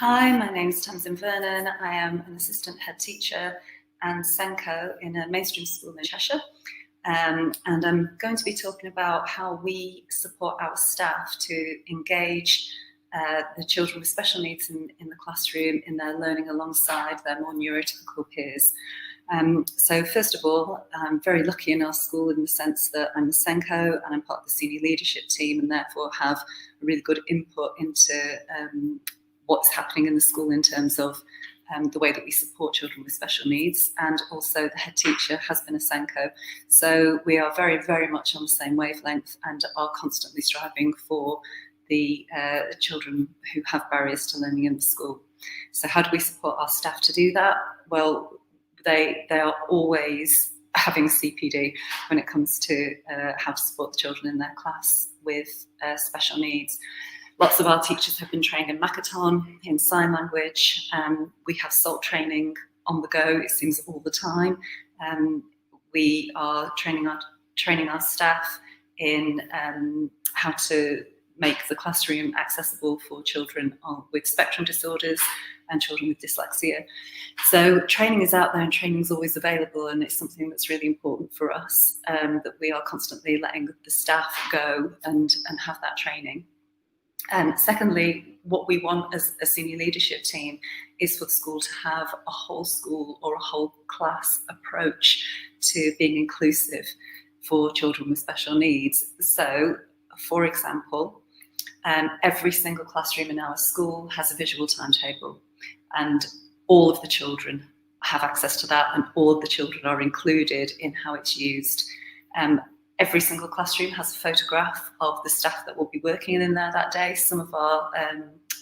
Hi, my name is Tamsin Vernon. I am an assistant head teacher and SENCO in a mainstream school in Cheshire. And I'm going to be talking about how we support our staff to engage the children with special needs in the classroom in their learning alongside their more neurotypical peers. So first of all, I'm very lucky in our school in the sense that I'm a SENCO and I'm part of the senior leadership team and therefore have a really good input into what's happening in the school in terms of the way that we support children with special needs, and also the head teacher has been a SENCO. So we are very, very much on the same wavelength and are constantly striving for the children who have barriers to learning in the school. So how do we support our staff to do that? Well, they are always having CPD when it comes to how to support the children in their class with special needs. Lots of our teachers have been trained in Makaton, in sign language. We have SALT training on the go, it seems, all the time. We are training our staff in how to make the classroom accessible for children with spectrum disorders and children with dyslexia. So training is out there and training is always available, and it's something that's really important for us, that we are constantly letting the staff go and have that training. Secondly, what we want as a senior leadership team is for the school to have a whole school or a whole class approach to being inclusive for children with special needs. So, for example, every single classroom in our school has a visual timetable, and all of the children have access to that, and all of the children are included in how it's used. Every single classroom has a photograph of the staff that will be working in there that day. Some of our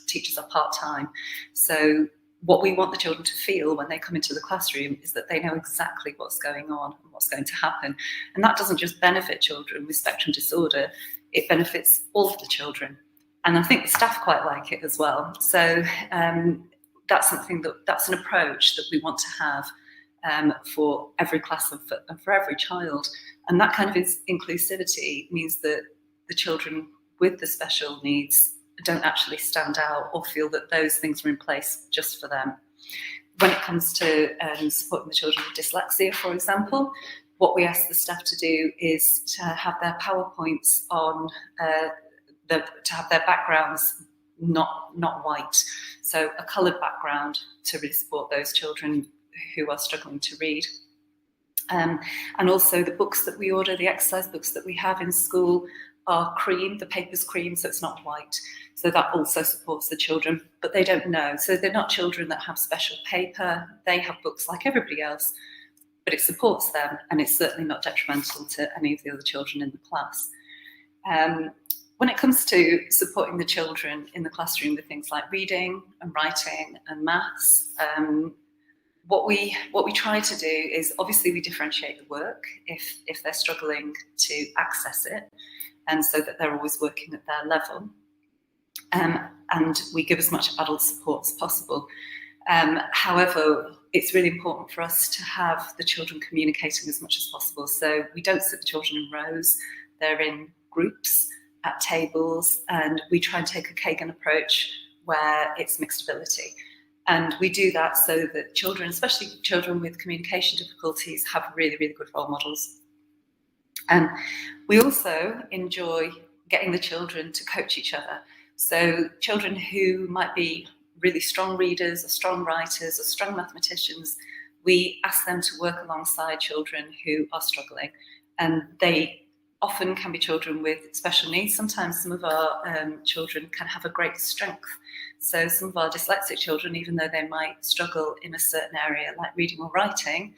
teachers are part-time. So what we want the children to feel when they come into the classroom is that they know exactly what's going on and what's going to happen. And that doesn't just benefit children with spectrum disorder, it benefits all of the children. And I think the staff quite like it as well. So that's an approach that we want to have for every class and for every child. And that kind of inclusivity means that the children with the special needs don't actually stand out or feel that those things are in place just for them. When it comes to supporting the children with dyslexia, for example, what we ask the staff to do is to have their PowerPoints on, to have their backgrounds not white. So a coloured background to really support those children who are struggling to read. And also the books that we order, the exercise books that we have in school are cream, the paper's cream, so it's not white. So that also supports the children, but they don't know. So they're not children that have special paper, they have books like everybody else, but it supports them, and it's certainly not detrimental to any of the other children in the class. When it comes to supporting the children in the classroom with things like reading and writing and maths, what we try to do is, obviously we differentiate the work if they're struggling to access it, and so that they're always working at their level, and we give as much adult support as possible. However, it's really important for us to have the children communicating as much as possible. So we don't sit the children in rows, they're in groups at tables, and we try and take a Kagan approach where it's mixed ability. And we do that so that children, especially children with communication difficulties, have really, really good role models. And we also enjoy getting the children to coach each other. So children who might be really strong readers or strong writers or strong mathematicians, we ask them to work alongside children who are struggling. And they often can be children with special needs. Sometimes some of our children can have a great strength. So some of our dyslexic children, even though they might struggle in a certain area like reading or writing,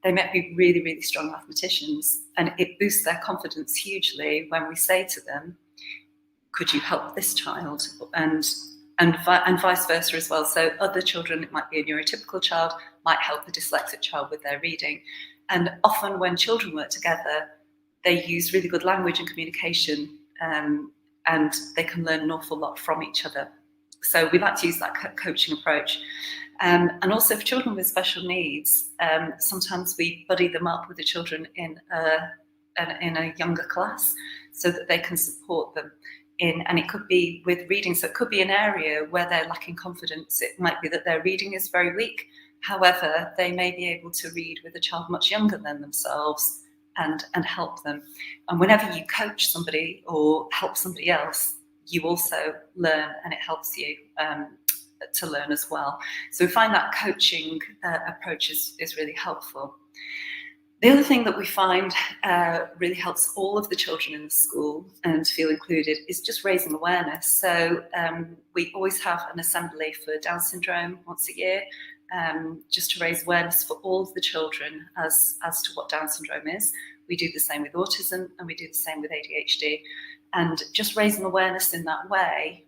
they might be really, really strong mathematicians. And it boosts their confidence hugely when we say to them, could you help this child? And vice versa as well. So other children, it might be a neurotypical child, might help a dyslexic child with their reading. And often when children work together, they use really good language and communication, and they can learn an awful lot from each other. So we like to use that coaching approach. And also for children with special needs, sometimes we buddy them up with the children in a younger class so that they can support them and it could be with reading, so it could be an area where they're lacking confidence. It might be that their reading is very weak. However, they may be able to read with a child much younger than themselves and help them. And whenever you coach somebody or help somebody else, you also learn, and it helps you to learn as well. So we find that coaching approach is really helpful. The other thing that we find really helps all of the children in the school and to feel included is just raising awareness. So we always have an assembly for Down syndrome once a year, just to raise awareness for all of the children as to what Down syndrome is. We do the same with autism, and we do the same with ADHD. And just raising awareness in that way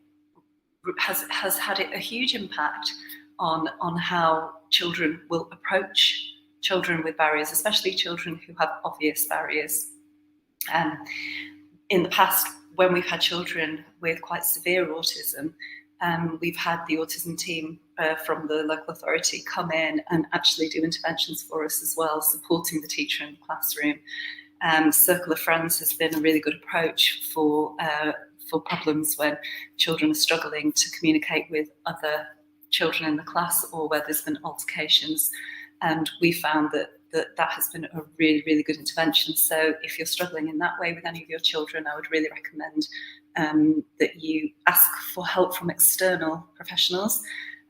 has had a huge impact on how children will approach children with barriers, especially children who have obvious barriers. In the past, when we've had children with quite severe autism, we've had the autism team from the local authority come in and actually do interventions for us as well, supporting the teacher in the classroom. Circle of Friends has been a really good approach for problems when children are struggling to communicate with other children in the class, or where there's been altercations. And we found that has been a really, really good intervention. So if you're struggling in that way with any of your children, I would really recommend that you ask for help from external professionals.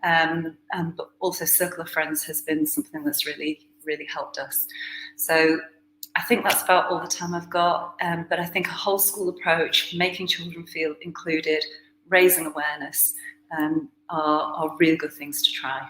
But also Circle of Friends has been something that's really, really helped us. So I think that's about all the time I've got. But I think a whole school approach, making children feel included, raising awareness, are really good things to try.